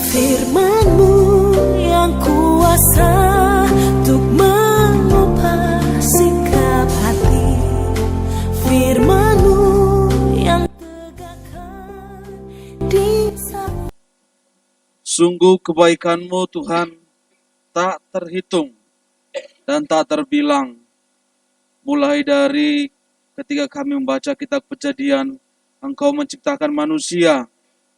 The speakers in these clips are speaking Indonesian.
Firman-Mu yang kuasa untuk mengubah sikap hati. Firman-Mu yang tegakkan di saat. Sungguh kebaikan-Mu Tuhan tak terhitung dan tak terbilang. Mulai dari ketika kami membaca kitab Kejadian, Engkau menciptakan manusia,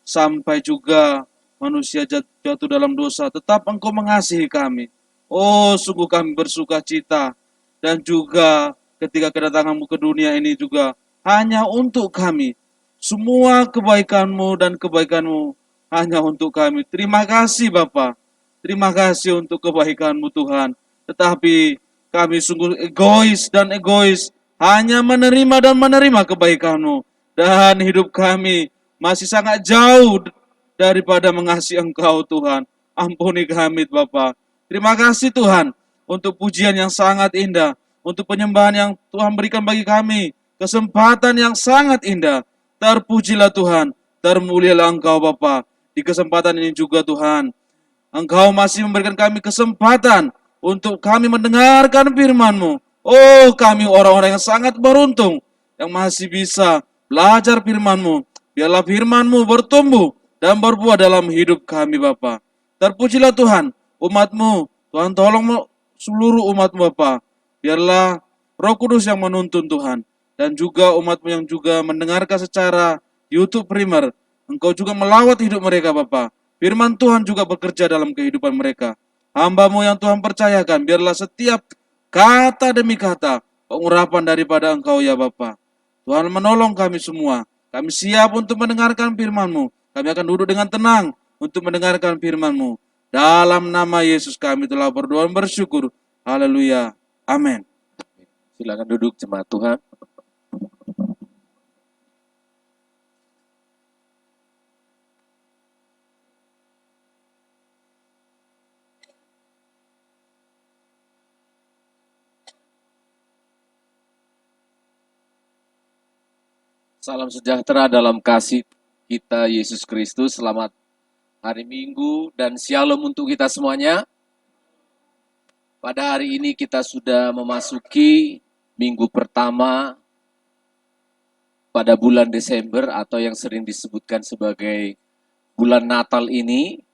sampai juga manusia jatuh dalam dosa, tetap Engkau mengasihi kami. Oh, sungguh kami bersuka cita. Dan juga ketika kedatangan-Mu ke dunia ini juga hanya untuk kami. Semua kebaikan-Mu dan kebaikan-Mu hanya untuk kami. Terima kasih Bapa. Terima kasih untuk kebaikan-Mu Tuhan. Tetapi kami sungguh egois hanya menerima dan menerima kebaikan-Mu. Dan hidup kami masih sangat jauh daripada mengasihi Engkau Tuhan. Ampuni kami Bapa. Terima kasih Tuhan untuk pujian yang sangat indah, untuk penyembahan yang Tuhan berikan bagi kami, kesempatan yang sangat indah. Terpujilah Tuhan, termulialah Engkau Bapa. Di kesempatan ini juga Tuhan, Engkau masih memberikan kami kesempatan untuk kami mendengarkan firman-Mu. Oh, kami orang-orang yang sangat beruntung yang masih bisa belajar firman-Mu. Biarlah firman-Mu bertumbuh dan berbuah dalam hidup kami Bapa. Terpujilah Tuhan, umat-Mu. Tuhan tolong seluruh umat-Mu Bapa. Biarlah Roh Kudus yang menuntun Tuhan. Dan juga umat-Mu yang juga mendengarkan secara YouTube Primer. Engkau juga melawat hidup mereka Bapa. Firman Tuhan juga bekerja dalam kehidupan mereka. Hamba-Mu yang Tuhan percayakan, biarlah setiap kata demi kata pengurapan daripada Engkau ya Bapa. Tuhan menolong kami semua. Kami siap untuk mendengarkan firman-Mu. Kami akan duduk dengan tenang untuk mendengarkan firman-Mu. Dalam nama Yesus kami telah berdoa dan bersyukur. Haleluya. Amin. Silakan duduk jemaat Tuhan. Salam sejahtera dalam kasih kita Yesus Kristus. Selamat hari Minggu dan Shalom untuk kita semuanya. Pada hari ini kita sudah memasuki minggu pertama pada bulan Desember atau yang sering disebutkan sebagai bulan Natal ini.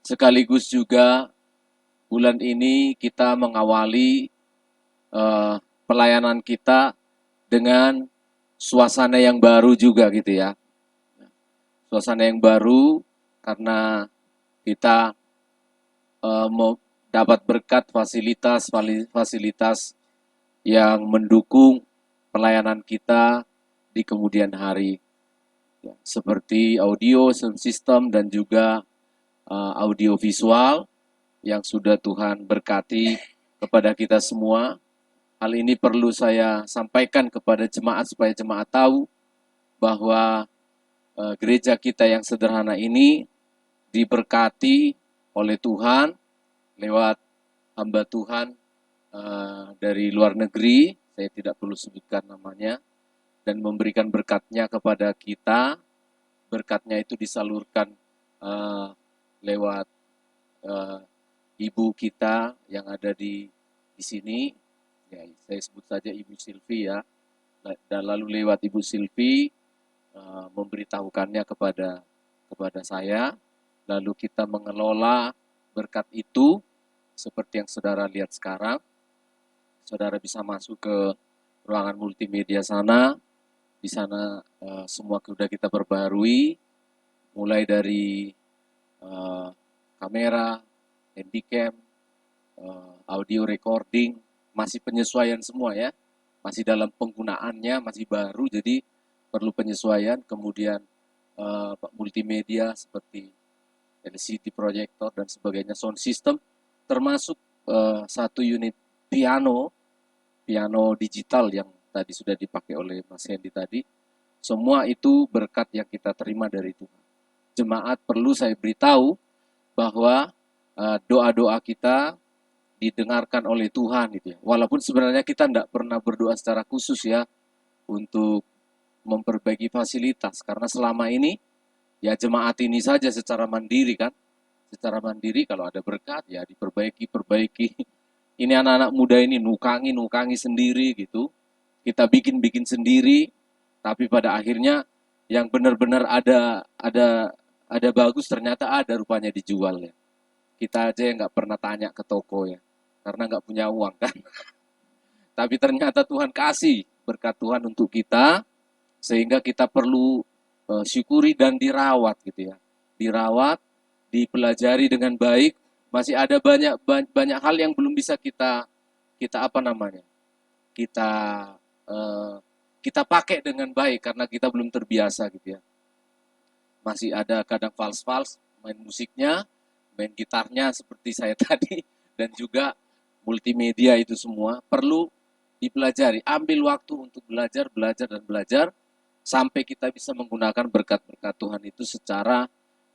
Sekaligus juga bulan ini kita mengawali pelayanan kita dengan suasana yang baru juga gitu ya. Suasana yang baru karena kita dapat berkat fasilitas yang mendukung pelayanan kita di kemudian hari. Ya, seperti audio, sound system, dan juga audio visual yang sudah Tuhan berkati kepada kita semua. Hal ini perlu saya sampaikan kepada jemaat supaya jemaat tahu bahwa gereja kita yang sederhana ini diberkati oleh Tuhan lewat hamba Tuhan dari luar negeri, saya tidak perlu sebutkan namanya, dan memberikan berkatnya kepada kita. Berkatnya itu disalurkan lewat ibu kita yang ada di sini. Ya, saya sebut saja Ibu Silvi ya, dan lalu lewat Ibu Silvi memberitahukannya kepada saya, lalu kita mengelola berkat itu seperti yang saudara lihat sekarang. Saudara bisa masuk ke ruangan multimedia sana, di sana semua sudah kita perbaharui, mulai dari kamera, handycam, audio recording, masih penyesuaian semua ya, masih dalam penggunaannya, masih baru, jadi perlu penyesuaian. Kemudian multimedia seperti LCD proyektor dan sebagainya, sound system, termasuk satu unit piano digital yang tadi sudah dipakai oleh Mas Hendy tadi. Semua itu berkat yang kita terima dari Tuhan. Jemaat perlu saya beritahu bahwa doa-doa kita didengarkan oleh Tuhan gitu ya. Walaupun sebenarnya kita tidak pernah berdoa secara khusus ya untuk memperbaiki fasilitas, karena selama ini ya jemaat ini saja secara mandiri kan. Secara mandiri kalau ada berkat ya perbaiki. Ini anak-anak muda ini nukangi sendiri gitu. Kita bikin sendiri, tapi pada akhirnya yang benar-benar ada bagus ternyata ada rupanya dijual ya. Kita aja yang nggak pernah tanya ke toko ya, karena nggak punya uang kan. Tapi ternyata Tuhan kasih berkat Tuhan untuk kita, sehingga kita perlu syukuri dan dirawat gitu ya. Dirawat, dipelajari dengan baik. Masih ada banyak hal yang belum bisa kita apa namanya? Kita pakai dengan baik karena kita belum terbiasa gitu ya. Masih ada kadang fals main musiknya, main gitarnya seperti saya tadi, dan juga multimedia itu semua perlu dipelajari. Ambil waktu untuk belajar sampai kita bisa menggunakan berkat-berkat Tuhan itu secara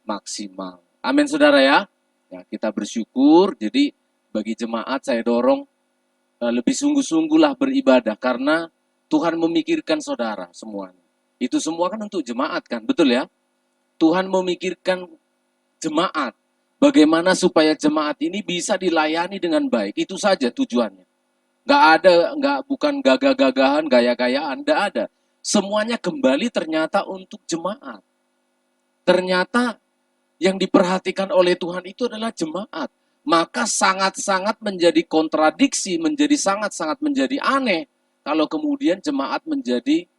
maksimal. Amin saudara ya. Ya, kita bersyukur. Jadi bagi jemaat saya dorong lebih sungguh-sungguhlah beribadah karena Tuhan memikirkan saudara semuanya. Itu semua kan untuk jemaat kan, betul ya? Tuhan memikirkan jemaat. Bagaimana supaya jemaat ini bisa dilayani dengan baik. Itu saja tujuannya. Bukan gagah-gagahan, gaya-gayaan, enggak ada. Semuanya kembali ternyata untuk jemaat. Ternyata yang diperhatikan oleh Tuhan itu adalah jemaat. Maka sangat-sangat menjadi kontradiksi, sangat-sangat menjadi aneh kalau kemudian jemaat menjadi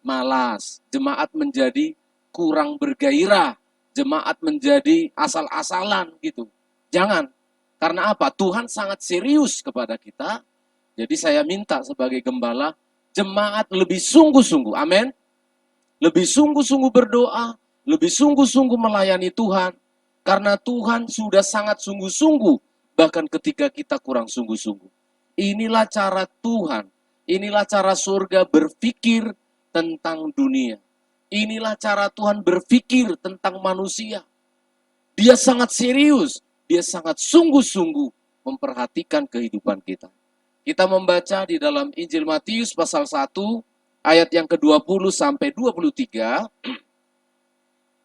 malas, jemaat menjadi kurang bergairah, jemaat menjadi asal-asalan gitu. Jangan. Karena apa? Tuhan sangat serius kepada kita. Jadi saya minta sebagai gembala, jemaat lebih sungguh-sungguh. Amin. Lebih sungguh-sungguh berdoa, lebih sungguh-sungguh melayani Tuhan. Karena Tuhan sudah sangat sungguh-sungguh, bahkan ketika kita kurang sungguh-sungguh. Inilah cara Tuhan, inilah cara surga berpikir tentang dunia. Inilah cara Tuhan berpikir tentang manusia. Dia sangat serius, dia sangat sungguh-sungguh memperhatikan kehidupan kita. Kita membaca di dalam Injil Matius pasal 1, ayat yang ke-20 sampai 23,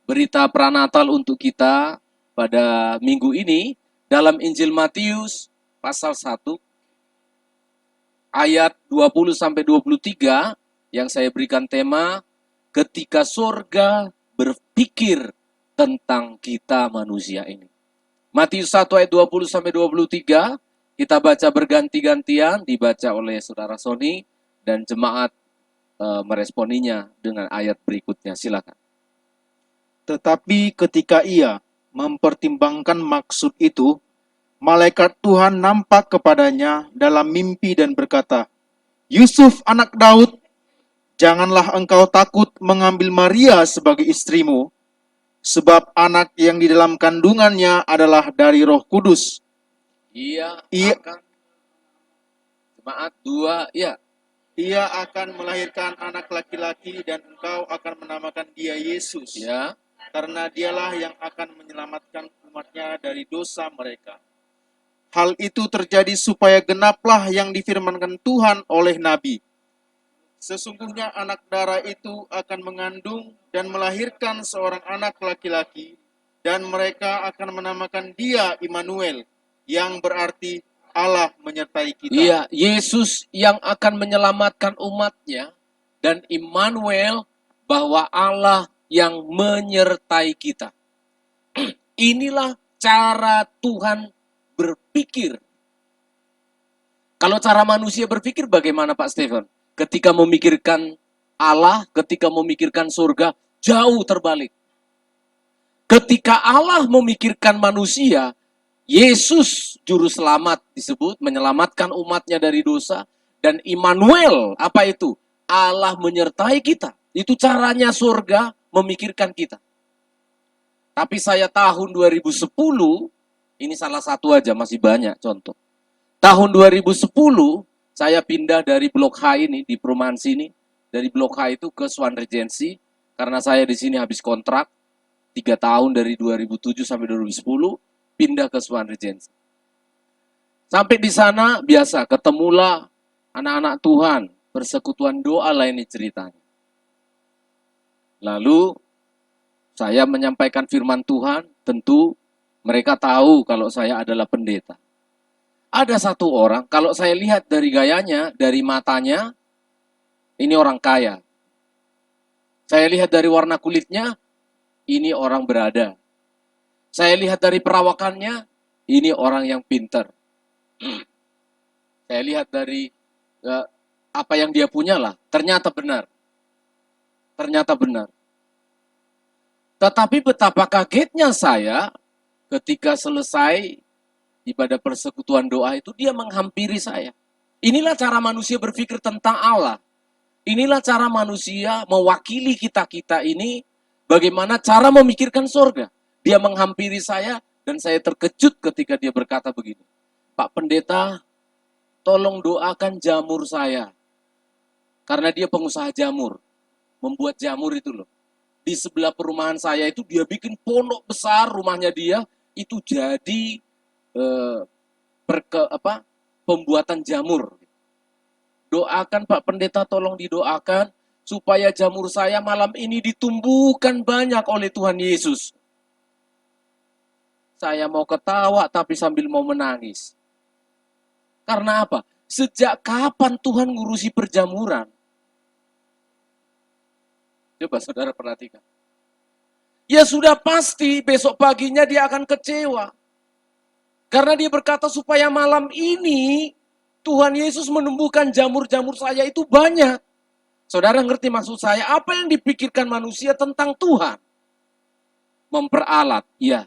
berita pranatal untuk kita pada minggu ini, dalam Injil Matius pasal 1, ayat 20 sampai 23, yang saya berikan tema, ketika surga berpikir tentang kita manusia ini. Matius 1 ayat 20 sampai 23, kita baca berganti-gantian, dibaca oleh saudara Sony, dan jemaat meresponinya dengan ayat berikutnya. Silakan. Tetapi ketika ia mempertimbangkan maksud itu, malaikat Tuhan nampak kepadanya dalam mimpi dan berkata, Yusuf anak Daud, janganlah engkau takut mengambil Maria sebagai istrimu, sebab anak yang di dalam kandungannya adalah dari Roh Kudus. Ia akan melahirkan anak laki-laki dan engkau akan menamakan dia Yesus. Ya. Karena dialah yang akan menyelamatkan umatnya dari dosa mereka. Hal itu terjadi supaya genaplah yang difirmankan Tuhan oleh Nabi. Sesungguhnya anak darah itu akan mengandung dan melahirkan seorang anak laki-laki, dan mereka akan menamakan dia Immanuel, yang berarti Allah menyertai kita. Iya, Yesus yang akan menyelamatkan umatnya, dan Immanuel, bahwa Allah yang menyertai kita. Inilah cara Tuhan berpikir. Kalau cara manusia berpikir bagaimana Pak Stephen? Ketika memikirkan Allah, ketika memikirkan surga, jauh terbalik. Ketika Allah memikirkan manusia, Yesus juru selamat disebut, menyelamatkan umatnya dari dosa, dan Immanuel, apa itu? Allah menyertai kita. Itu caranya surga memikirkan kita. Tapi saya tahun 2010, ini salah satu aja, masih banyak contoh. Tahun 2010, saya pindah dari Blok H ini, di perumahan sini, dari Blok H itu ke Swan Regency, karena saya di sini habis kontrak, 3 tahun dari 2007 sampai 2010, pindah ke Swan Regency. Sampai di sana, biasa, ketemulah anak-anak Tuhan, persekutuan doa lah ini ceritanya. Lalu, Saya menyampaikan firman Tuhan, tentu mereka tahu kalau saya adalah pendeta. Ada satu orang, kalau saya lihat dari gayanya, dari matanya, ini orang kaya. Saya lihat dari warna kulitnya, ini orang berada. Saya lihat dari perawakannya, ini orang yang pintar. Saya lihat dari apa yang dia punya lah, ternyata benar. Ternyata benar. Tetapi betapa kagetnya saya ketika selesai ibadah persekutuan doa itu, dia menghampiri saya. Inilah cara manusia berpikir tentang Allah. Inilah cara manusia mewakili kita-kita ini, bagaimana cara memikirkan surga. Dia menghampiri saya, dan saya terkejut ketika dia berkata begini, Pak Pendeta, tolong doakan jamur saya. Karena dia pengusaha jamur, membuat jamur itu loh. Di sebelah perumahan saya itu dia bikin pondok besar, rumahnya dia itu jadi pembuatan jamur. Doakan Pak Pendeta, tolong didoakan supaya jamur saya malam ini ditumbuhkan banyak oleh Tuhan Yesus. Saya mau ketawa tapi sambil mau menangis. Karena apa? Sejak kapan Tuhan ngurusi perjamuran? Coba saudara perhatikan. Ya sudah pasti besok paginya dia akan kecewa. Karena dia berkata supaya malam ini Tuhan Yesus menumbuhkan jamur-jamur saya itu banyak. Saudara ngerti maksud saya? Apa yang dipikirkan manusia tentang Tuhan? Memperalat, ya.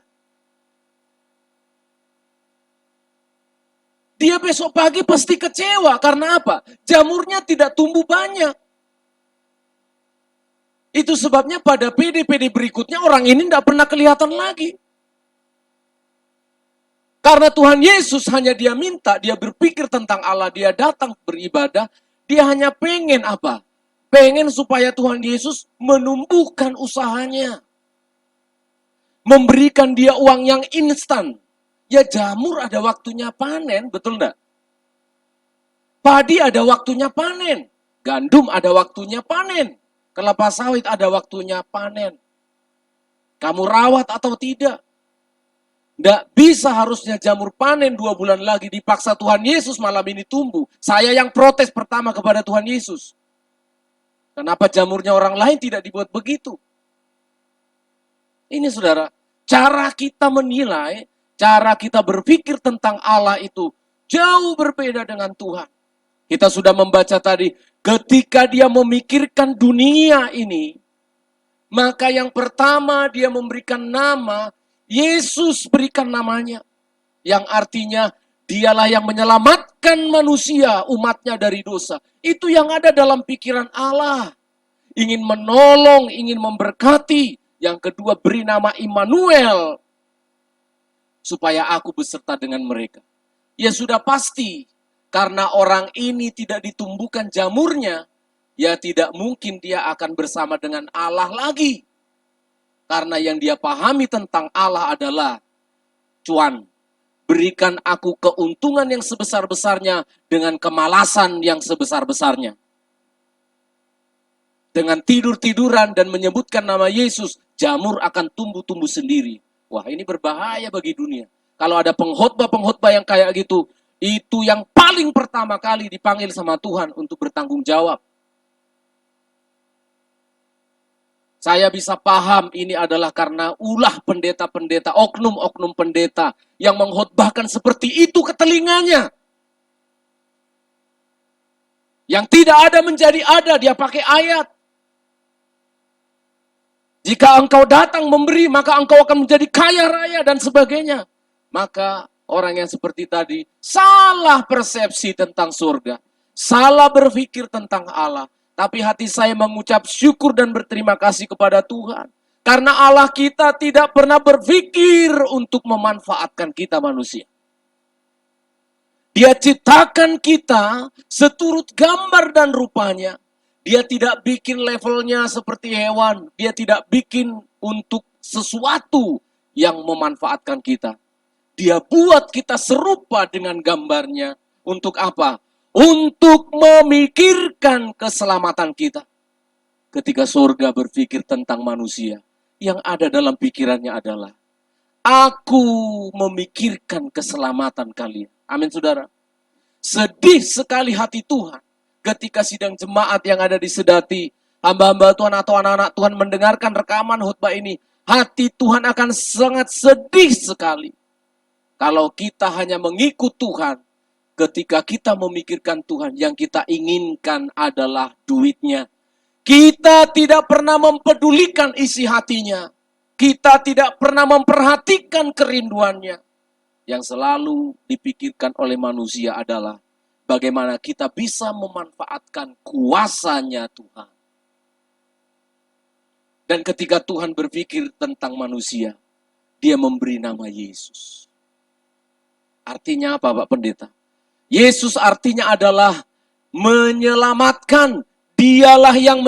Dia besok pagi pasti kecewa. Karena apa? Jamurnya tidak tumbuh banyak. Itu sebabnya pada PD-PD berikutnya orang ini tidak pernah kelihatan lagi. Karena Tuhan Yesus hanya dia minta, dia berpikir tentang Allah, dia datang beribadah, dia hanya pengen apa? Pengen supaya Tuhan Yesus menumbuhkan usahanya. Memberikan dia uang yang instan. Ya jamur ada waktunya panen, betul enggak? Padi ada waktunya panen. Gandum ada waktunya panen. Kelapa sawit ada waktunya panen. Kamu rawat atau tidak? Tidak bisa harusnya jamur panen 2 bulan lagi. Dipaksa Tuhan Yesus malam ini tumbuh. Saya yang protes pertama kepada Tuhan Yesus. Kenapa jamurnya orang lain tidak dibuat begitu? Ini saudara, cara kita menilai, cara kita berpikir tentang Allah itu jauh berbeda dengan Tuhan. Kita sudah membaca tadi, ketika dia memikirkan dunia ini, maka yang pertama dia memberikan nama, Yesus berikan namanya. Yang artinya, dialah yang menyelamatkan manusia, umatnya dari dosa. Itu yang ada dalam pikiran Allah. Ingin menolong, ingin memberkati. Yang kedua, beri nama Immanuel. Supaya aku beserta dengan mereka. Ya sudah pasti. Karena orang ini tidak ditumbuhkan jamurnya, ya tidak mungkin dia akan bersama dengan Allah lagi. Karena yang dia pahami tentang Allah adalah, cuan, berikan aku keuntungan yang sebesar-besarnya dengan kemalasan yang sebesar-besarnya. Dengan tidur-tiduran dan menyebutkan nama Yesus, jamur akan tumbuh-tumbuh sendiri. Wah, ini berbahaya bagi dunia. Kalau ada pengkhotbah-pengkhotbah yang kayak gitu, itu yang paling pertama kali dipanggil sama Tuhan untuk bertanggung jawab. Saya bisa paham ini adalah karena ulah pendeta-pendeta, oknum-oknum pendeta yang mengkhotbahkan seperti itu ke telinganya. Yang tidak ada menjadi ada, dia pakai ayat. Jika engkau datang memberi, maka engkau akan menjadi kaya raya dan sebagainya. Maka orang yang seperti tadi, salah persepsi tentang surga. Salah berpikir tentang Allah. Tapi hati saya mengucap syukur dan berterima kasih kepada Tuhan. Karena Allah kita tidak pernah berpikir untuk memanfaatkan kita manusia. Dia ciptakan kita seturut gambar dan rupanya. Dia tidak bikin levelnya seperti hewan. Dia tidak bikin untuk sesuatu yang memanfaatkan kita. Dia buat kita serupa dengan gambarnya. Untuk apa? Untuk memikirkan keselamatan kita. Ketika surga berpikir tentang manusia, yang ada dalam pikirannya adalah, aku memikirkan keselamatan kalian. Amin, saudara. Sedih sekali hati Tuhan ketika sidang jemaat yang ada di Sedati, hamba-hamba Tuhan atau anak-anak Tuhan mendengarkan rekaman khotbah ini. Hati Tuhan akan sangat sedih sekali kalau kita hanya mengikut Tuhan ketika kita memikirkan Tuhan, yang kita inginkan adalah duitnya. Kita tidak pernah mempedulikan isi hatinya. Kita tidak pernah memperhatikan kerinduannya. Yang selalu dipikirkan oleh manusia adalah bagaimana kita bisa memanfaatkan kuasanya Tuhan. Dan ketika Tuhan berpikir tentang manusia, dia memberi nama Yesus. Artinya apa, Pak Pendeta? Yesus artinya adalah menyelamatkan. Dialah yang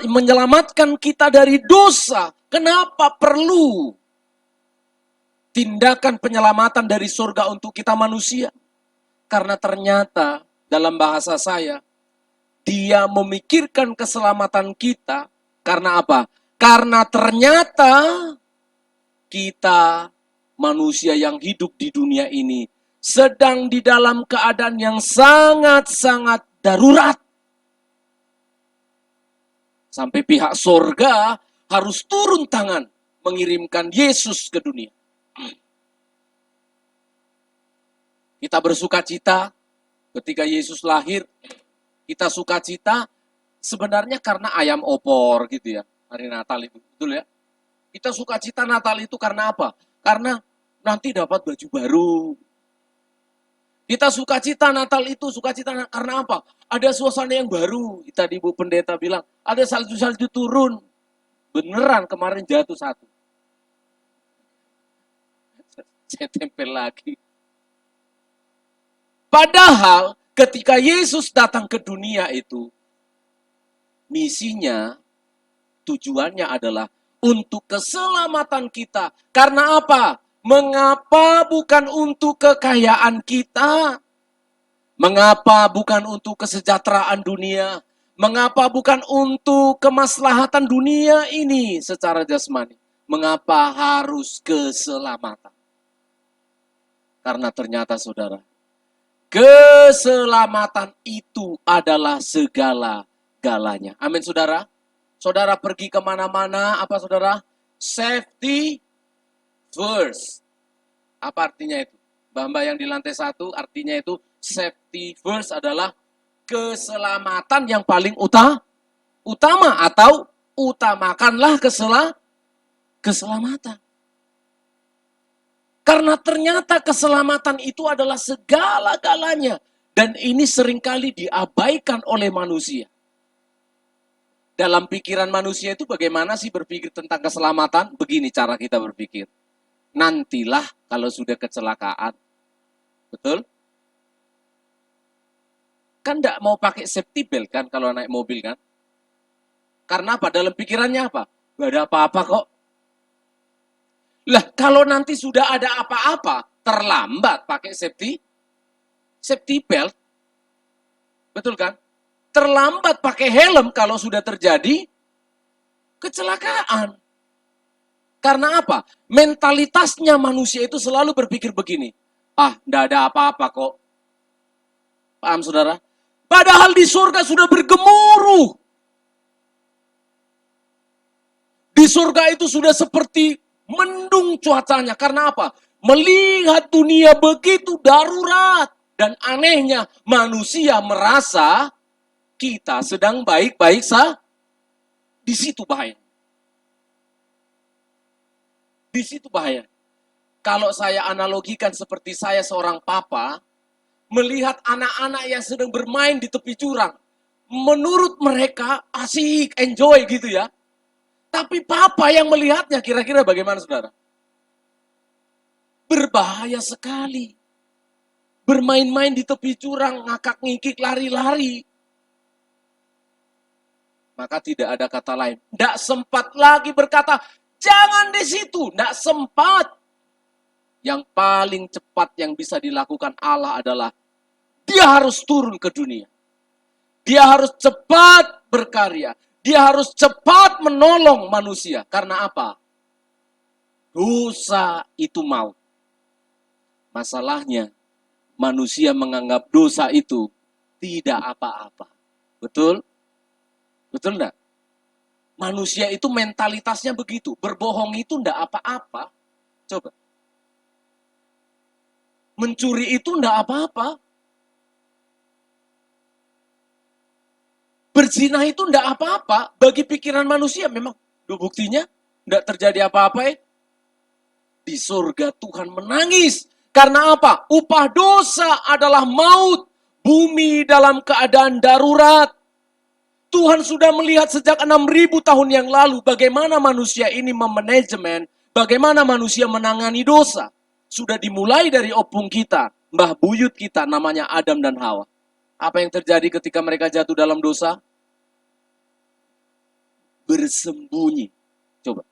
menyelamatkan kita dari dosa. Kenapa perlu tindakan penyelamatan dari surga untuk kita manusia? Karena ternyata dalam bahasa saya, dia memikirkan keselamatan kita. Karena apa? Karena ternyata kita manusia yang hidup di dunia ini sedang di dalam keadaan yang sangat-sangat darurat. Sampai pihak surga harus turun tangan mengirimkan Yesus ke dunia. Kita bersukacita ketika Yesus lahir. Kita sukacita sebenarnya karena ayam opor gitu ya. Hari Natal itu, betul ya? Kita sukacita Natal itu karena apa? Karena nanti dapat baju baru. Kita sukacita Natal itu, sukacita karena apa? Ada suasana yang baru. Tadi Bu Pendeta bilang, ada salju-salju turun. Beneran kemarin jatuh satu. Saya tempel lagi. Padahal ketika Yesus datang ke dunia itu, misinya, tujuannya adalah untuk keselamatan kita. Karena apa? Mengapa bukan untuk kekayaan kita? Mengapa bukan untuk kesejahteraan dunia? Mengapa bukan untuk kemaslahatan dunia ini secara jasmani? Mengapa harus keselamatan? Karena ternyata saudara, keselamatan itu adalah segala-galanya. Amin saudara. Saudara pergi kemana-mana, apa saudara? Safety first. Apa artinya itu? Mbak-mbak yang di lantai 1, artinya itu safety first adalah keselamatan yang paling utama. Atau utamakanlah keselamatan. Karena ternyata keselamatan itu adalah segala-galanya. Dan ini seringkali diabaikan oleh manusia. Dalam pikiran manusia itu bagaimana sih berpikir tentang keselamatan? Begini cara kita berpikir. Nantilah kalau sudah kecelakaan. Betul? Kan enggak mau pakai safety belt kan kalau naik mobil kan? Karena apa? Dalam pikirannya apa? Gak ada apa-apa kok. Lah kalau nanti sudah ada apa-apa, terlambat pakai safety belt. Betul kan? Terlambat pakai helm kalau sudah terjadi kecelakaan. Karena apa? Mentalitasnya manusia itu selalu berpikir begini. Enggak ada apa-apa kok. Paham saudara? Padahal di surga sudah bergemuruh. Di surga itu sudah seperti mendung cuacanya. Karena apa? Melihat dunia begitu darurat. Dan anehnya manusia merasa kita sedang baik-baik saja. Di situ bahaya. Di situ bahaya. Kalau saya analogikan seperti saya seorang papa, melihat anak-anak yang sedang bermain di tepi jurang. Menurut mereka asik, enjoy gitu ya. Tapi papa yang melihatnya kira-kira bagaimana saudara? Berbahaya sekali. Bermain-main di tepi jurang, ngakak-ngikik, lari-lari. Maka tidak ada kata lain. Tidak sempat lagi berkata, jangan di situ. Tidak sempat. Yang paling cepat yang bisa dilakukan Allah adalah dia harus turun ke dunia. Dia harus cepat berkarya. Dia harus cepat menolong manusia. Karena apa? Dosa itu maut. Masalahnya, manusia menganggap dosa itu tidak apa-apa. Betul? Betul enggak? Manusia itu mentalitasnya begitu. Berbohong itu enggak apa-apa. Coba. Mencuri itu enggak apa-apa. Berzina itu enggak apa-apa. Bagi pikiran manusia memang. Buktinya enggak terjadi apa-apa. Di surga Tuhan menangis. Karena apa? Upah dosa adalah maut. Bumi dalam keadaan darurat. Tuhan sudah melihat sejak 6.000 tahun yang lalu bagaimana manusia ini memanajemen, bagaimana manusia menangani dosa. Sudah dimulai dari opung kita, mbah buyut kita namanya Adam dan Hawa. Apa yang terjadi ketika mereka jatuh dalam dosa? Bersembunyi. Coba.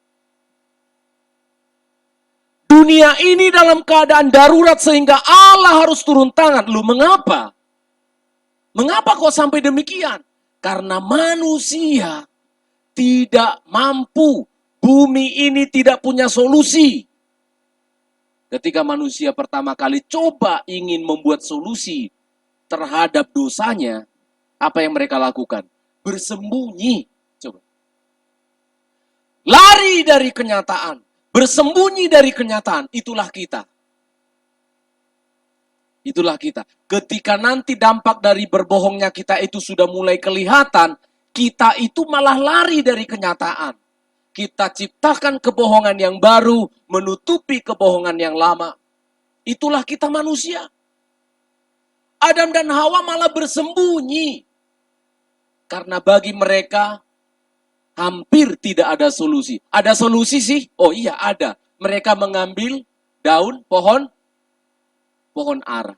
Dunia ini dalam keadaan darurat sehingga Allah harus turun tangan. Lu mengapa? Mengapa kok sampai demikian? Karena manusia tidak mampu. Bumi ini tidak punya solusi. Ketika manusia pertama kali coba ingin membuat solusi terhadap dosanya, apa yang mereka lakukan? Bersembunyi. Coba. Lari dari kenyataan. Bersembunyi dari kenyataan. Itulah kita. Itulah kita. Ketika nanti dampak dari berbohongnya kita itu sudah mulai kelihatan, kita itu malah lari dari kenyataan. Kita ciptakan kebohongan yang baru, menutupi kebohongan yang lama. Itulah kita manusia. Adam dan Hawa malah bersembunyi. Karena bagi mereka, hampir tidak ada solusi. Ada solusi sih? Oh iya ada. Mereka mengambil daun pohon ara.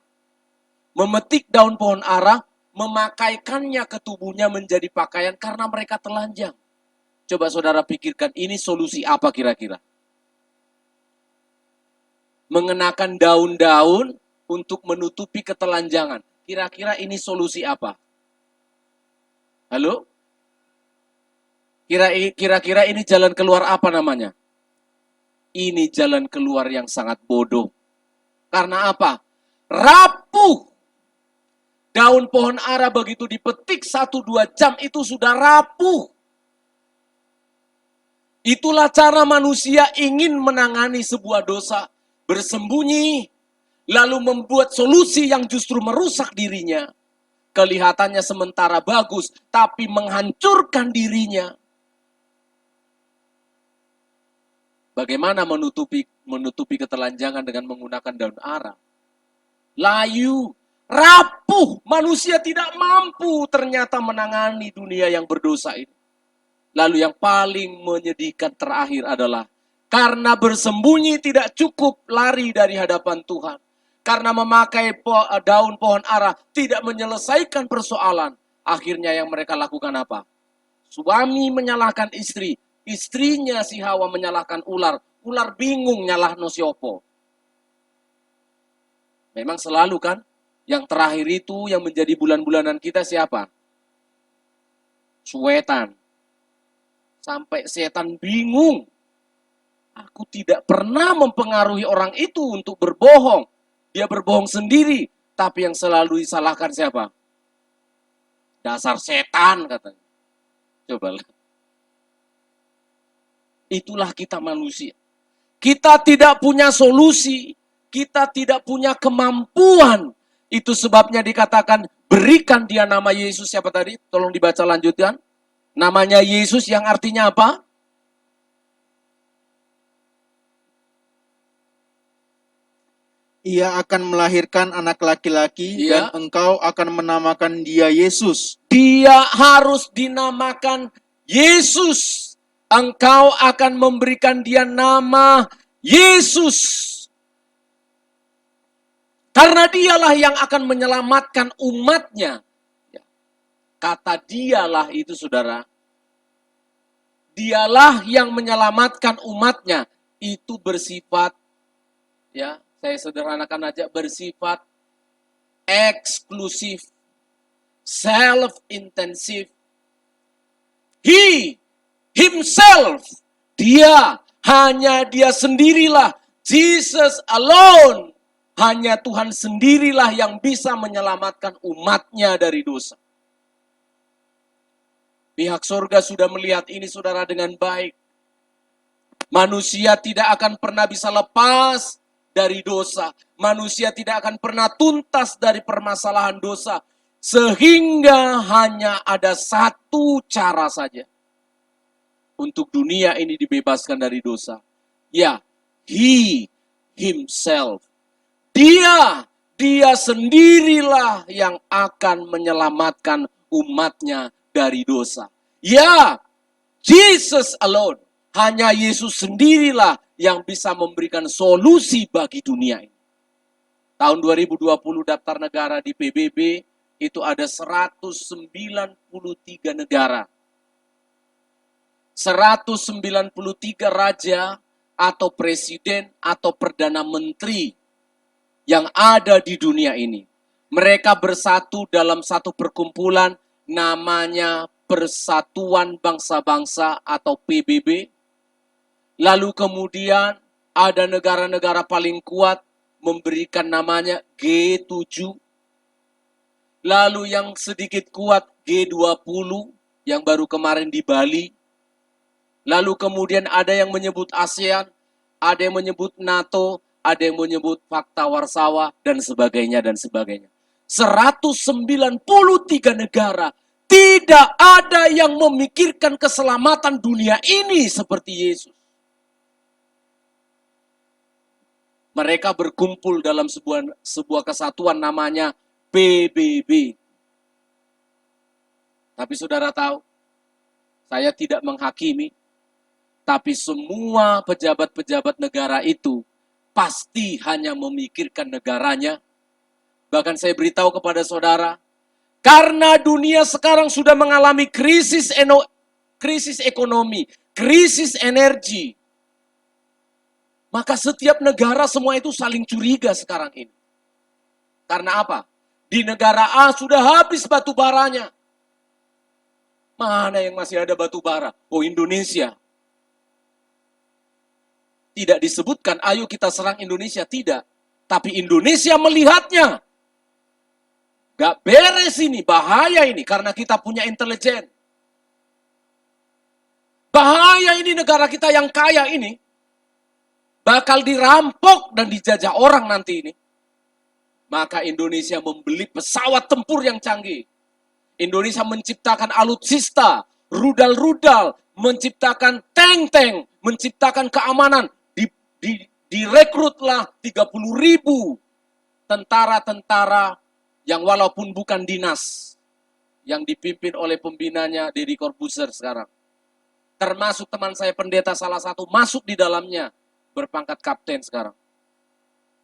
Memetik daun pohon ara, memakaikannya ke tubuhnya menjadi pakaian karena mereka telanjang. Coba saudara pikirkan, ini solusi apa kira-kira? Mengenakan daun-daun untuk menutupi ketelanjangan. Kira-kira ini solusi apa? Halo? Kira-kira ini jalan keluar apa namanya? Ini jalan keluar yang sangat bodoh. Karena apa? Rapuh. Daun pohon ara begitu dipetik 1-2 jam itu sudah rapuh. Itulah cara manusia ingin menangani sebuah dosa. Bersembunyi. Lalu membuat solusi yang justru merusak dirinya. Kelihatannya sementara bagus, tapi menghancurkan dirinya. Bagaimana menutupi ketelanjangan dengan menggunakan daun ara? Layu, rapuh, manusia tidak mampu ternyata menangani dunia yang berdosa ini. Lalu yang paling menyedihkan terakhir adalah karena bersembunyi tidak cukup lari dari hadapan Tuhan. Karena memakai daun pohon ara tidak menyelesaikan persoalan. Akhirnya yang mereka lakukan apa? Suami menyalahkan istri. Istrinya si Hawa menyalahkan ular. Ular bingung nyalahno siopo. Memang selalu kan, yang terakhir itu yang menjadi bulan-bulanan kita siapa? Setan. Sampai setan bingung. Aku tidak pernah mempengaruhi orang itu untuk berbohong. Dia berbohong sendiri. Tapi yang selalu disalahkan siapa? Dasar setan katanya. Cobalah. Itulah kita manusia. Kita tidak punya solusi. Kita tidak punya kemampuan. Itu sebabnya dikatakan, berikan dia nama Yesus. Siapa tadi? Tolong dibaca lanjutkan. Namanya Yesus yang artinya apa? Ia akan melahirkan anak laki-laki Iya. dan engkau akan menamakan dia Yesus. Dia harus dinamakan Yesus. Engkau akan memberikan dia nama Yesus. Karena dialah yang akan menyelamatkan umatnya. Kata dialah itu saudara. Dialah yang menyelamatkan umatnya. Itu bersifat, ya saya sederhanakan aja, bersifat eksklusif, self-intensive, He himself, hanya dia sendirilah, Jesus alone, hanya Tuhan sendirilah yang bisa menyelamatkan umatnya dari dosa. Pihak surga sudah melihat ini saudara dengan baik. Manusia tidak akan pernah bisa lepas dari dosa. Manusia tidak akan pernah tuntas dari permasalahan dosa. Sehingga hanya ada satu cara saja untuk dunia ini dibebaskan dari dosa. Ya, He himself. Dia sendirilah yang akan menyelamatkan umatnya dari dosa. Ya, Jesus alone. Hanya Yesus sendirilah yang bisa memberikan solusi bagi dunia ini. Tahun 2020 daftar negara di PBB itu ada 193 negara. 193 raja atau presiden atau perdana menteri yang ada di dunia ini. Mereka bersatu dalam satu perkumpulan namanya Persatuan Bangsa-Bangsa atau PBB. Lalu kemudian ada negara-negara paling kuat memberikan namanya G7. Lalu yang sedikit kuat G20 yang baru kemarin di Bali. Lalu kemudian ada yang menyebut ASEAN, ada yang menyebut NATO, ada yang menyebut Fakta Warsawa, dan sebagainya, dan sebagainya. 193 negara, tidak ada yang memikirkan keselamatan dunia ini seperti Yesus. Mereka berkumpul dalam sebuah kesatuan namanya PBB. Tapi saudara tahu, saya tidak menghakimi, tapi semua pejabat-pejabat negara itu pasti hanya memikirkan negaranya. Bahkan saya beritahu kepada saudara, karena dunia sekarang sudah mengalami krisis ekonomi, krisis energi, maka setiap negara semua itu saling curiga sekarang ini. Karena apa? Di negara A sudah habis batu baranya. Mana yang masih ada batu bara? Oh, Indonesia. Tidak disebutkan, ayo kita serang Indonesia. Tidak. Tapi Indonesia melihatnya. Gak beres ini, bahaya ini. Karena kita punya intelijen. Bahaya ini negara kita yang kaya ini. Bakal dirampok dan dijajah orang nanti ini. Maka Indonesia membeli pesawat tempur yang canggih. Indonesia menciptakan alutsista, rudal-rudal, menciptakan tank-tank, menciptakan keamanan. Direkrutlah 30.000 tentara-tentara yang walaupun bukan dinas, yang dipimpin oleh pembinanya Deddy Corbuzier sekarang. Termasuk teman saya pendeta salah satu masuk di dalamnya, berpangkat kapten sekarang.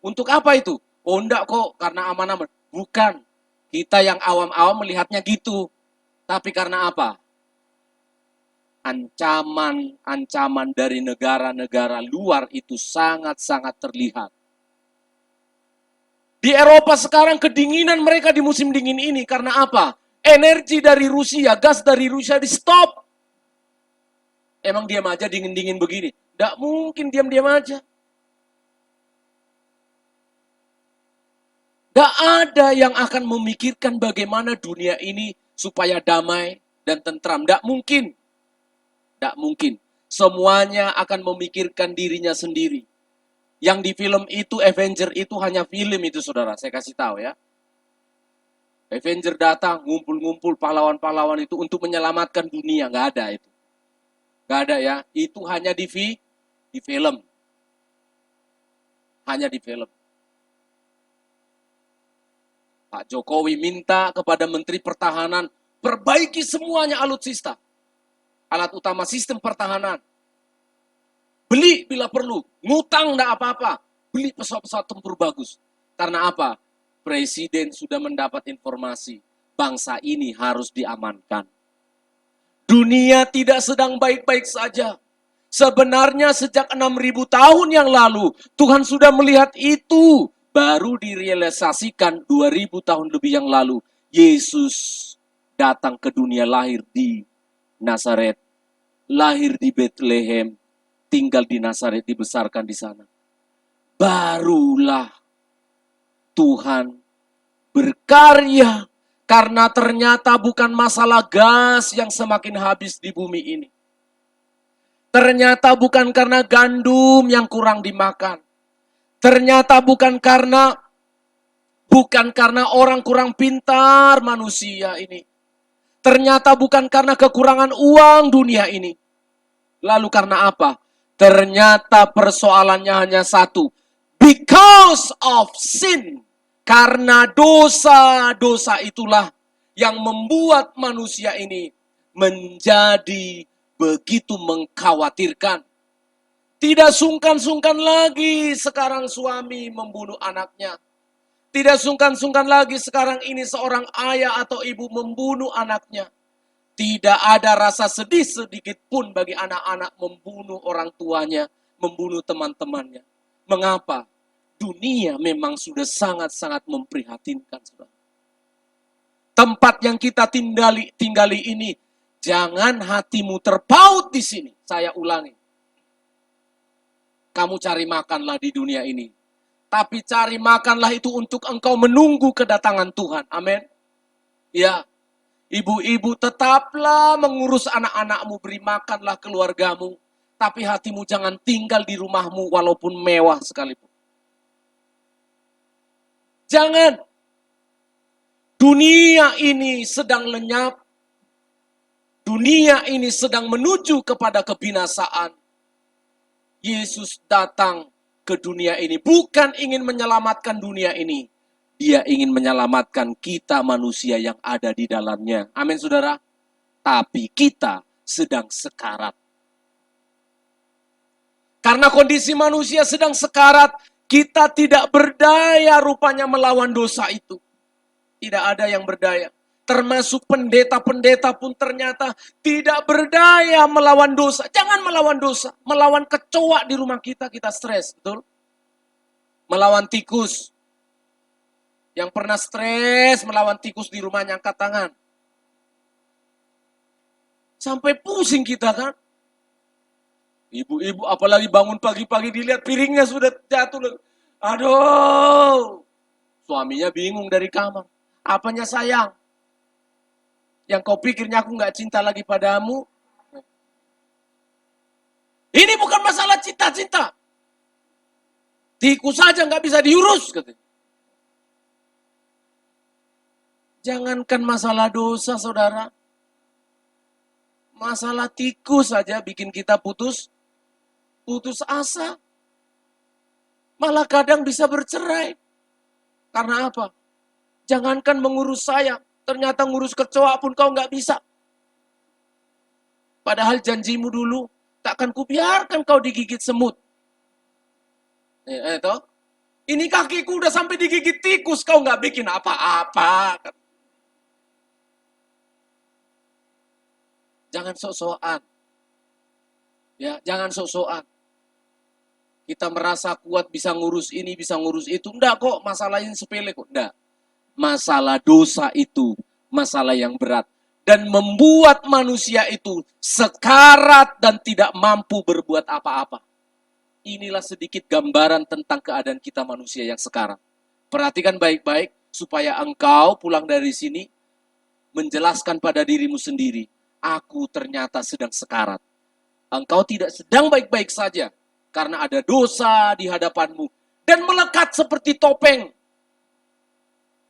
Untuk apa itu? Oh enggak kok, karena aman-aman. Bukan, kita yang awam-awam melihatnya gitu. Tapi karena apa? Ancaman dari negara-negara luar itu sangat-sangat terlihat. Di Eropa sekarang kedinginan mereka di musim dingin ini. Karena apa? Energi dari Rusia, gas dari Rusia di stop. Emang diam aja dingin-dingin begini? Tidak mungkin diam-diam aja. Tidak ada yang akan memikirkan bagaimana dunia ini supaya damai dan tentram. Tidak mungkin. Tidak mungkin. Semuanya akan memikirkan dirinya sendiri. Yang di film itu, Avenger itu hanya film itu saudara. Saya kasih tahu ya. Avenger datang, ngumpul-ngumpul pahlawan-pahlawan itu untuk menyelamatkan dunia. Nggak ada itu. Nggak ada ya. Itu hanya di film. Hanya di film. Pak Jokowi minta kepada Menteri Pertahanan, perbaiki semuanya alutsista. Alat utama sistem pertahanan. Beli bila perlu, ngutang enggak apa-apa. Beli pesawat-pesawat tempur bagus. Karena apa? Presiden sudah mendapat informasi, bangsa ini harus diamankan. Dunia tidak sedang baik-baik saja. Sebenarnya sejak 6.000 tahun yang lalu, Tuhan sudah melihat itu. Baru direalisasikan 2.000 tahun lebih yang lalu. Yesus datang ke dunia lahir di Nazaret, lahir di Bethlehem, tinggal di Nazaret, dibesarkan di sana. Barulah Tuhan berkarya, karena ternyata bukan masalah gas yang semakin habis di bumi ini. Ternyata bukan karena gandum yang kurang dimakan. Ternyata bukan karena orang kurang pintar manusia ini. Ternyata bukan karena kekurangan uang dunia ini. Lalu karena apa? Ternyata persoalannya hanya satu. Because of sin. Karena dosa-dosa itulah yang membuat manusia ini menjadi begitu mengkhawatirkan. Tidak sungkan-sungkan lagi sekarang suami membunuh anaknya. Tidak sungkan-sungkan lagi sekarang ini seorang ayah atau ibu membunuh anaknya. Tidak ada rasa sedih sedikit pun bagi anak-anak membunuh orang tuanya, membunuh teman-temannya. Mengapa? Dunia memang sudah sangat-sangat memprihatinkan, saudara. Tempat yang kita tinggali ini, jangan hatimu terpaut di sini. Saya ulangi. Kamu cari makanlah di dunia ini. Tapi cari makanlah itu untuk engkau menunggu kedatangan Tuhan. Amin. Ya. Ibu-ibu tetaplah mengurus anak-anakmu, beri makanlah keluargamu. Tapi hatimu jangan tinggal di rumahmu walaupun mewah sekalipun. Jangan. Dunia ini sedang lenyap. Dunia ini sedang menuju kepada kebinasaan. Yesus datang ke dunia ini bukan ingin menyelamatkan dunia ini. Dia ingin menyelamatkan kita manusia yang ada di dalamnya. Amin, saudara. Tapi kita sedang sekarat. Karena kondisi manusia sedang sekarat, kita tidak berdaya rupanya melawan dosa itu. Tidak ada yang berdaya. Termasuk pendeta-pendeta pun ternyata tidak berdaya melawan dosa. Jangan melawan dosa. Melawan kecoa di rumah kita stres. Betul? Melawan tikus. Yang pernah stres melawan tikus di rumahnya, angkat tangan. Sampai pusing kita kan. Ibu-ibu apalagi bangun pagi-pagi dilihat piringnya sudah jatuh. Aduh. Suaminya bingung dari kamar. Apanya sayang? Yang kau pikirnya aku gak cinta lagi padamu? Ini bukan masalah cinta-cinta. Tikus saja gak bisa diurus. Katanya. Jangankan masalah dosa, saudara. Masalah tikus saja bikin kita putus asa. Malah kadang bisa bercerai. Karena apa? Jangankan mengurus saya. Ternyata ngurus kecoa pun kau nggak bisa. Padahal janjimu dulu, takkan kubiarkan kau digigit semut. Toh? Ini kakiku udah sampai digigit tikus, kau nggak bikin apa-apa. Jangan sok-sokan. Ya, jangan sok-sokan. Kita merasa kuat bisa ngurus ini, bisa ngurus itu. Enggak kok, masalah ini sepele kok. Enggak. Masalah dosa itu masalah yang berat dan membuat manusia itu sekarat dan tidak mampu berbuat apa-apa. Inilah sedikit gambaran tentang keadaan kita manusia yang sekarang. Perhatikan baik-baik supaya engkau pulang dari sini menjelaskan pada dirimu sendiri, aku ternyata sedang sekarat. Engkau tidak sedang baik-baik saja karena ada dosa di hadapanmu dan melekat seperti topeng.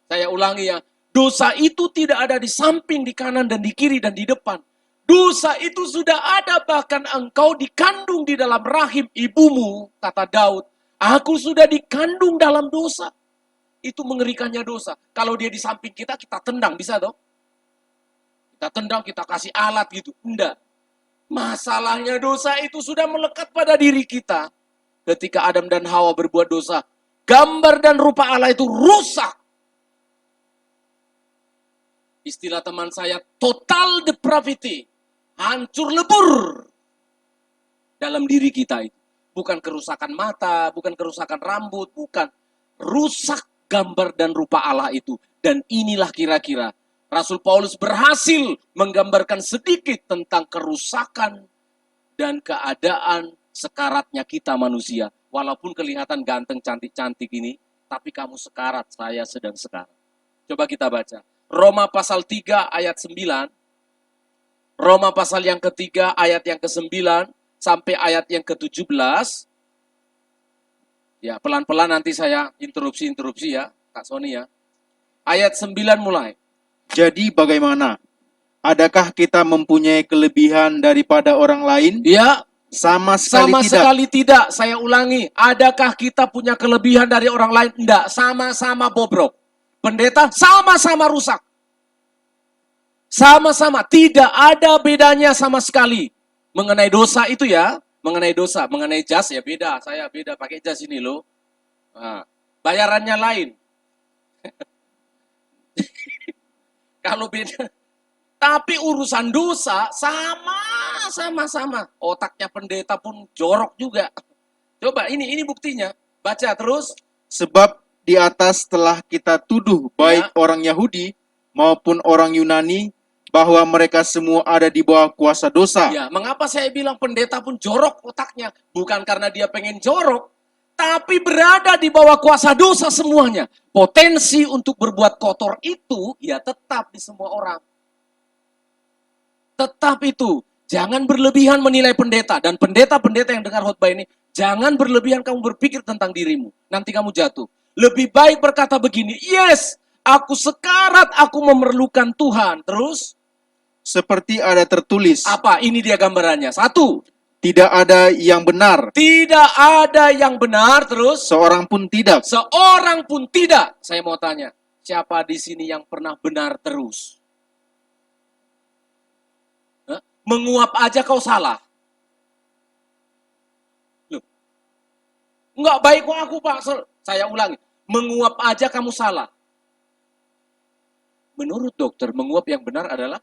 Saya ulangi ya, dosa itu tidak ada di samping, di kanan, dan di kiri, dan di depan. Dosa itu sudah ada, bahkan engkau dikandung di dalam rahim ibumu, kata Daud. Aku sudah dikandung dalam dosa. Itu mengerikannya dosa. Kalau dia di samping kita, kita tendang, bisa toh? Kita tendang, kita kasih alat gitu. Enggak. Masalahnya dosa itu sudah melekat pada diri kita. Ketika Adam dan Hawa berbuat dosa, gambar dan rupa Allah itu rusak. Istilah teman saya, total depravity. Hancur lebur dalam diri kita itu. Bukan kerusakan mata, bukan kerusakan rambut, bukan. Rusak gambar dan rupa Allah itu. Dan inilah kira-kira Rasul Paulus berhasil menggambarkan sedikit tentang kerusakan dan keadaan sekaratnya kita manusia. Walaupun kelihatan ganteng, cantik-cantik ini, tapi kamu sekarat, saya sedang sekarat. Coba kita baca. Roma pasal 3 ayat 9. Roma pasal yang ketiga ayat yang ke-9 sampai ayat yang ke-17. Ya, pelan-pelan nanti saya interupsi ya, Kak Sony ya. Ayat 9 mulai. Jadi bagaimana? Adakah kita mempunyai kelebihan daripada orang lain? Ya, Sama sekali sama tidak. sekali tidak. Saya ulangi, adakah kita punya kelebihan dari orang lain? Enggak, sama-sama bobrok. Pendeta sama-sama rusak. Sama-sama, tidak ada bedanya sama sekali. Mengenai dosa itu ya, mengenai dosa, mengenai jas ya beda. Saya beda pakai jas ini loh. Nah, bayarannya lain. Kalau beda. Tapi urusan dosa sama. Otaknya pendeta pun jorok juga. Coba ini buktinya. Baca terus. Sebab di atas telah kita tuduh baik orang Yahudi maupun orang Yunani bahwa mereka semua ada di bawah kuasa dosa. Ya, mengapa saya bilang pendeta pun jorok otaknya? Bukan karena dia pengen jorok, tapi berada di bawah kuasa dosa semuanya. Potensi untuk berbuat kotor itu ya tetap di semua orang. Tetap itu. Jangan berlebihan menilai pendeta. Dan pendeta-pendeta yang dengar khotbah ini, jangan berlebihan kamu berpikir tentang dirimu. Nanti kamu jatuh. Lebih baik berkata begini, yes, aku sekarat, aku memerlukan Tuhan. Terus, Seperti ada tertulis, apa? Ini dia gambarannya. 1, tidak ada yang benar, tidak ada yang benar. Terus, seorang pun tidak. seorang pun tidak. Saya mau tanya, siapa di sini yang pernah benar terus? Hah? Menguap aja kau salah. Loh, enggak baik kok aku Pak. Saya ulangi, menguap aja kamu salah. Menurut dokter, menguap yang benar adalah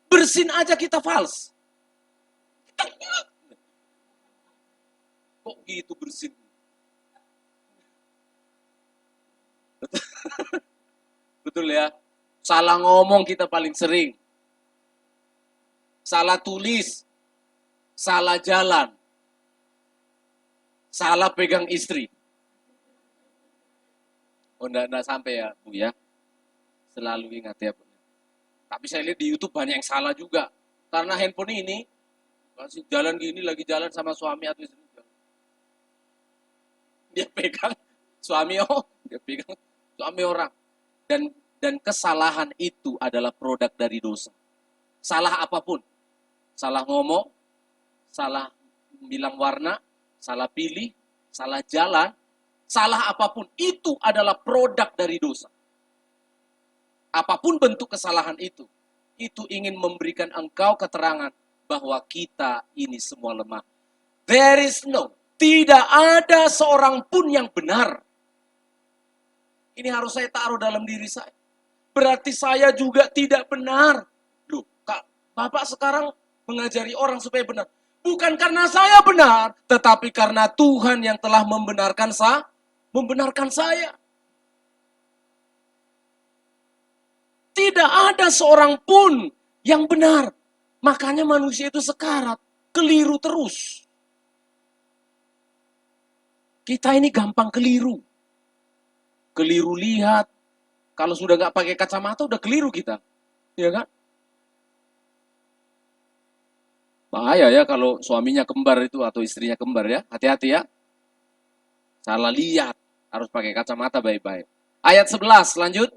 bersin aja kita fals. Kok gitu bersin? Betul ya? Salah ngomong kita paling sering. Salah tulis. Salah jalan. Salah pegang istri. Oh, enggak sampai ya, Bu ya. Selalu ingat ya, Bu. Tapi saya lihat di YouTube banyak yang salah juga. Karena handphone ini, masih jalan gini, lagi jalan sama suami atau istri. Dia pegang suami, dia pegang suami orang. Dan kesalahan itu adalah produk dari dosa. Salah apapun. Salah ngomong, salah bilang warna, salah pilih, salah jalan, salah apapun. Itu adalah produk dari dosa. Apapun bentuk kesalahan itu ingin memberikan engkau keterangan bahwa kita ini semua lemah. There is tidak ada seorang pun yang benar. Ini harus saya taruh dalam diri saya. Berarti saya juga tidak benar. Loh, Kak, Bapak sekarang mengajari orang supaya benar. Bukan karena saya benar, tetapi karena Tuhan yang telah membenarkan saya. Tidak ada seorang pun yang benar. Makanya manusia itu sekarat, keliru terus. Kita ini gampang keliru. Keliru lihat. Kalau sudah nggak pakai kacamata, udah keliru kita. Ya kan? Bahaya ya kalau suaminya kembar itu atau istrinya kembar ya. Hati-hati ya. Salah lihat. Harus pakai kacamata baik-baik. Ayat 11, lanjut.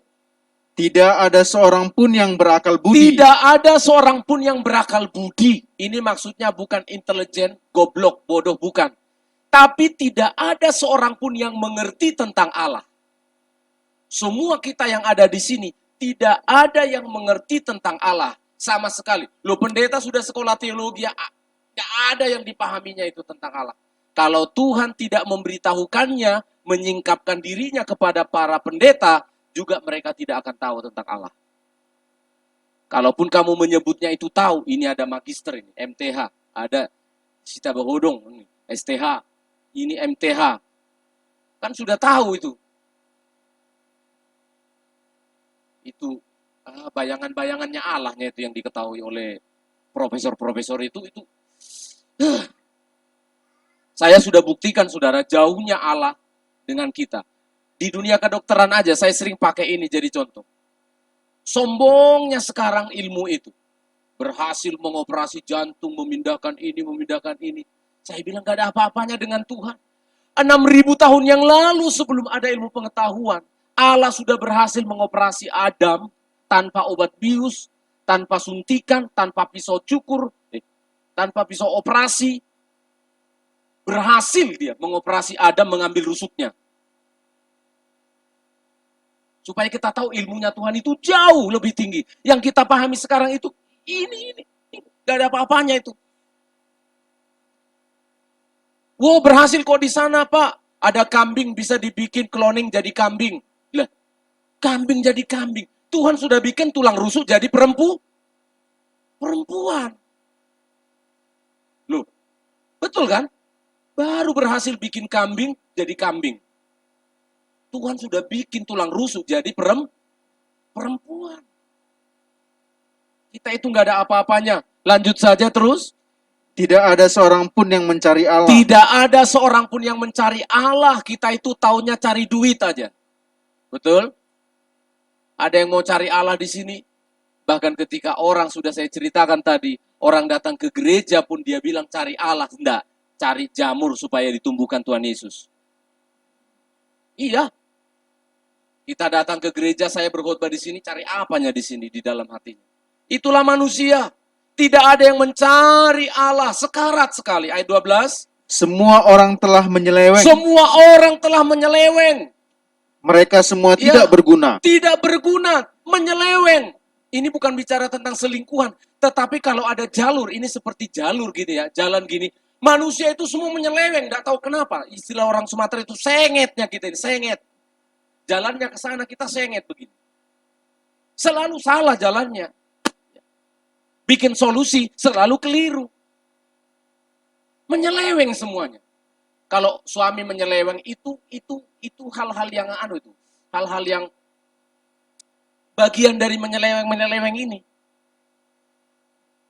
Tidak ada seorang pun yang berakal budi. Tidak ada seorang pun yang berakal budi. Ini maksudnya bukan intelijen, goblok, bodoh, bukan. Tapi tidak ada seorang pun yang mengerti tentang Allah. Semua kita yang ada di sini, tidak ada yang mengerti tentang Allah. Sama sekali. Loh, pendeta sudah sekolah teologi, tidak ada yang dipahaminya itu tentang Allah. Kalau Tuhan tidak memberitahukannya, menyingkapkan dirinya kepada para pendeta, juga mereka tidak akan tahu tentang Allah. Kalaupun kamu menyebutnya itu tahu, ini ada magister ini, MTH, ada Sita Bahodong, STH, ini MTH. Kan sudah tahu itu. itu bayangan-bayangannya Allahnya itu yang diketahui oleh profesor-profesor itu saya sudah buktikan saudara, jauhnya Allah dengan kita. Di dunia kedokteran aja saya sering pakai ini jadi contoh. Sombongnya sekarang ilmu itu. Berhasil mengoperasi jantung, memindahkan ini. Saya bilang gak ada apa-apanya dengan Tuhan. 6.000 tahun yang lalu sebelum ada ilmu pengetahuan, Allah sudah berhasil mengoperasi Adam tanpa obat bius, tanpa suntikan, tanpa pisau cukur, tanpa pisau operasi. Berhasil dia mengoperasi Adam, mengambil rusuknya. Supaya kita tahu ilmunya Tuhan itu jauh lebih tinggi. Yang kita pahami sekarang itu ini. Gak ada apa-apanya itu. Wow, berhasil kok di sana, Pak. Ada kambing bisa dibikin cloning jadi kambing. Lah, kambing jadi kambing. Tuhan sudah bikin tulang rusuk jadi perempuan. Loh, betul kan? Baru berhasil bikin kambing jadi kambing. Tuhan sudah bikin tulang rusuk jadi perempuan. Kita itu nggak ada apa-apanya. Lanjut saja terus. Tidak ada seorang pun yang mencari Allah. Tidak ada seorang pun yang mencari Allah. Kita itu taunya cari duit aja. Betul? Ada yang mau cari Allah di sini? Bahkan ketika orang sudah saya ceritakan tadi, orang datang ke gereja pun dia bilang cari Allah. Enggak, cari jamur supaya ditumbuhkan Tuhan Yesus. Iya. Kita datang ke gereja, saya berkhotbah di sini, cari apanya di sini, di dalam hatinya. Itulah manusia. Tidak ada yang mencari Allah. Sekarat sekali. Ayat 12. Semua orang telah menyeleweng. Semua orang telah menyeleweng. Mereka semua Ya, tidak berguna. Tidak berguna. Menyeleweng. Ini bukan bicara tentang selingkuhan. Tetapi kalau ada jalur, ini seperti jalur gitu ya. Jalan gini. Manusia itu semua menyeleweng. Tidak tahu kenapa. Istilah orang Sumatera itu sengetnya kita ini. Senget. Jalannya ke sana kita senget begini. Selalu salah jalannya. Bikin solusi selalu keliru. Menyeleweng semuanya. Kalau suami menyeleweng itu hal-hal yang itu. Hal-hal yang bagian dari menyeleweng ini.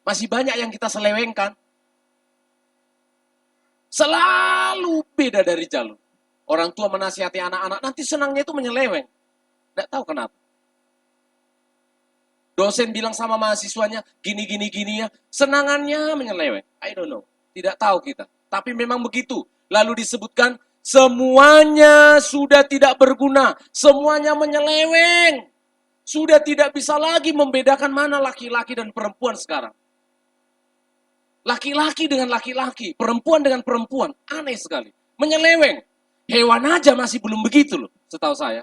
Masih banyak yang kita selewengkan. Selalu beda dari jalur. Orang tua menasihati anak-anak, nanti senangnya itu menyeleweng. Tidak tahu kenapa. Dosen bilang sama mahasiswanya, gini ya. Senangannya menyeleweng. I don't know. Tidak tahu kita. Tapi memang begitu. Lalu disebutkan, semuanya sudah tidak berguna. Semuanya menyeleweng. Sudah tidak bisa lagi membedakan mana laki-laki dan perempuan sekarang. Laki-laki dengan laki-laki. Perempuan dengan perempuan. Aneh sekali. Menyeleweng. Hewan aja masih belum begitu loh. Setahu saya.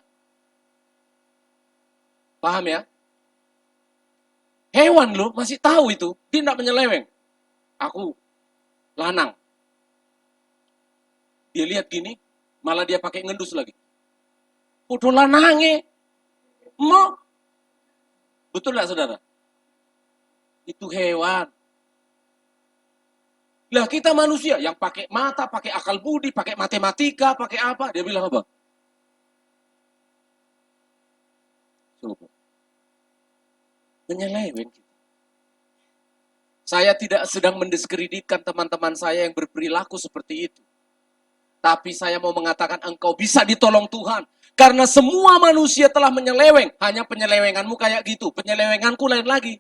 Paham ya? Hewan loh, masih tahu itu. Dia tidak menyeleweng. Aku lanang. Dia lihat gini, malah dia pakai ngendus lagi. Udah lanange. Mau. Betul nggak saudara? Itu hewan. Lah kita manusia yang pakai mata, pakai akal budi, pakai matematika, pakai apa? Dia bilang apa? Coba. Menyeleweng. Saya tidak sedang mendiskreditkan teman-teman saya yang berperilaku seperti itu. Tapi saya mau mengatakan engkau bisa ditolong Tuhan. Karena semua manusia telah menyeleweng. Hanya penyelewenganmu kayak gitu. Penyelewenganku lain lagi.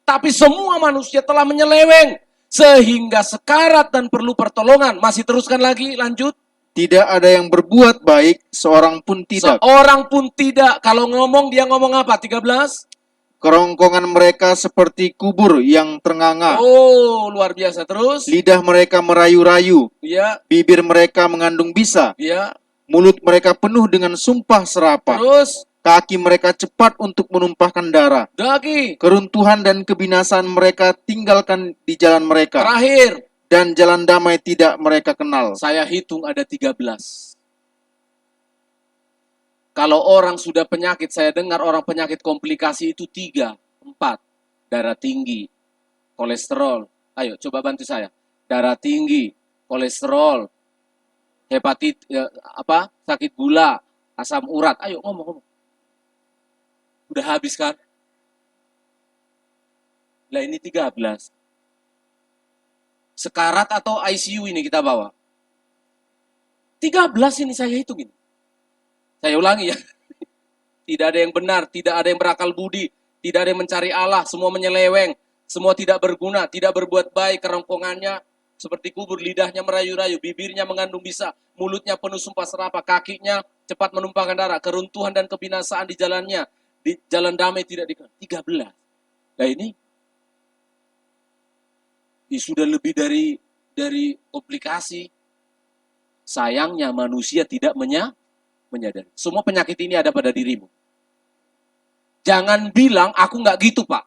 Tapi semua manusia telah menyeleweng. Sehingga sekarat dan perlu pertolongan. Masih teruskan lagi, lanjut. Tidak ada yang berbuat baik, seorang pun tidak. Seorang pun tidak. Kalau ngomong, dia ngomong apa? 13. Kerongkongan mereka seperti kubur yang ternganga. Oh, luar biasa. Terus? Lidah mereka merayu-rayu. Ya, Bibir mereka mengandung bisa. ya. Mulut mereka penuh dengan sumpah serapah. Terus? Kaki mereka cepat untuk menumpahkan darah. Lagi. Keruntuhan dan kebinasaan mereka tinggalkan di jalan mereka. Terakhir. Dan jalan damai tidak mereka kenal. Saya hitung ada 13. Kalau orang sudah penyakit, saya dengar orang penyakit komplikasi itu 3, 4. Darah tinggi, kolesterol. Ayo coba bantu saya. Darah tinggi, kolesterol, sakit gula, asam urat. Ayo ngomong. Udah habis kan? Lah ini 13. Sekarat atau ICU ini kita bawa? 13 ini saya hitungin. Saya ulangi ya. Tidak ada yang benar, tidak ada yang berakal budi, tidak ada yang mencari Allah, semua menyeleweng, semua tidak berguna, tidak berbuat baik, kerongkongannya seperti kubur, lidahnya merayu-rayu, bibirnya mengandung bisa, mulutnya penuh sumpah serapah, kakinya cepat menumpahkan darah, keruntuhan dan kebinasaan di jalannya, di jalan damai tidak dikenal. 13. Nah ini sudah lebih dari komplikasi. Sayangnya manusia tidak menyadari. Semua penyakit ini ada pada dirimu. Jangan bilang, aku nggak gitu Pak.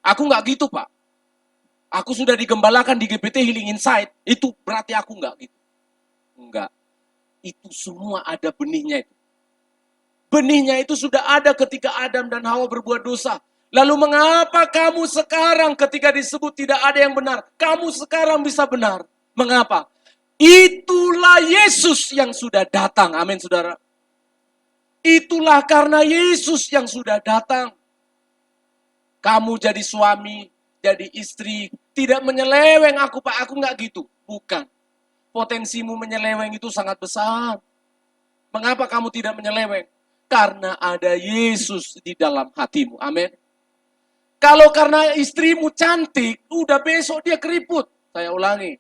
Aku nggak gitu Pak. Aku sudah digembalakan di GPT Healing Insight. Itu berarti aku nggak gitu. Enggak. Itu semua ada benihnya itu. Benihnya itu sudah ada ketika Adam dan Hawa berbuat dosa. Lalu mengapa kamu sekarang ketika disebut tidak ada yang benar, kamu sekarang bisa benar? Mengapa? Itulah Yesus yang sudah datang. Amin saudara. Itulah karena Yesus yang sudah datang. Kamu jadi suami, jadi istri, tidak menyeleweng aku Pak, aku nggak gitu. Bukan. Potensimu menyeleweng itu sangat besar. Mengapa kamu tidak menyeleweng? Karena ada Yesus di dalam hatimu. Amin. Kalau karena istrimu cantik, udah besok dia keriput. Saya ulangi.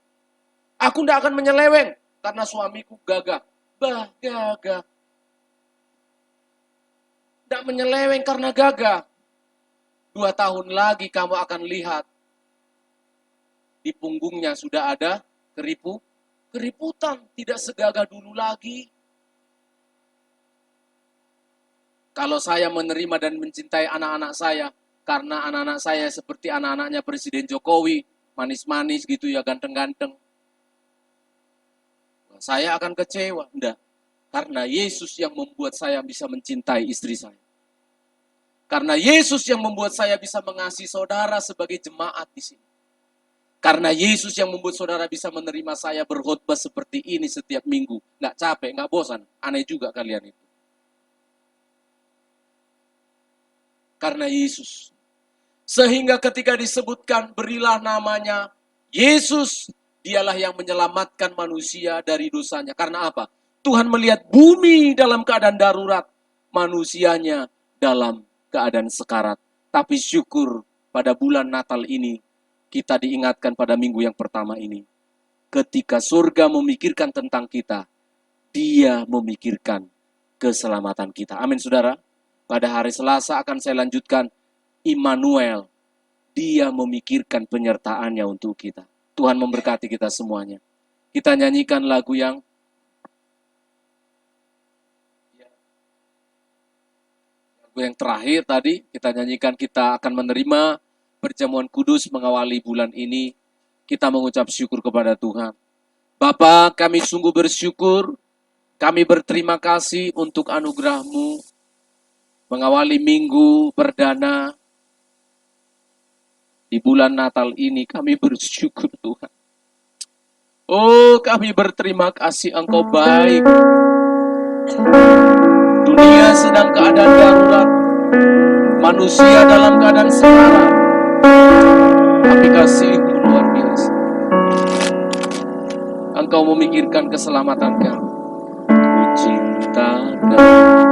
Aku tidak akan menyeleweng karena suamiku gagah. Bah, gagah. Tidak menyeleweng karena gagah. 2 tahun lagi kamu akan lihat. Di punggungnya sudah ada keriputan. Tidak segagah dulu lagi. Kalau saya menerima dan mencintai anak-anak saya, karena anak-anak saya seperti anak-anaknya Presiden Jokowi, manis-manis gitu ya, ganteng-ganteng. Saya akan kecewa. Enggak. Karena Yesus yang membuat saya bisa mencintai istri saya. Karena Yesus yang membuat saya bisa mengasihi saudara sebagai jemaat di sini. Karena Yesus yang membuat saudara bisa menerima saya berkhotbah seperti ini setiap minggu. Nggak capek, nggak bosan. Aneh juga kalian itu. Karena Yesus. Sehingga ketika disebutkan berilah namanya Yesus, dialah yang menyelamatkan manusia dari dosanya. Karena apa? Tuhan melihat bumi dalam keadaan darurat, manusianya dalam keadaan sekarat. Tapi syukur pada bulan Natal ini, kita diingatkan pada minggu yang pertama ini. Ketika surga memikirkan tentang kita, Dia memikirkan keselamatan kita. Amin saudara. Pada hari Selasa akan saya lanjutkan Immanuel. Dia memikirkan penyertaannya untuk kita. Tuhan memberkati kita semuanya. Kita nyanyikan lagu yang terakhir tadi. Kita nyanyikan, kita akan menerima perjamuan kudus mengawali bulan ini. Kita mengucap syukur kepada Tuhan. Bapa, kami sungguh bersyukur. Kami berterima kasih untuk anugerah-Mu. Mengawali minggu perdana di bulan Natal ini, kami bersyukur Tuhan. Oh, kami berterima kasih, Engkau baik. Dunia sedang keadaan darurat, manusia dalam keadaan sekarat, tapi kasih-Mu luar biasa. Engkau memikirkan keselamatan kami. Ku cinta Kau.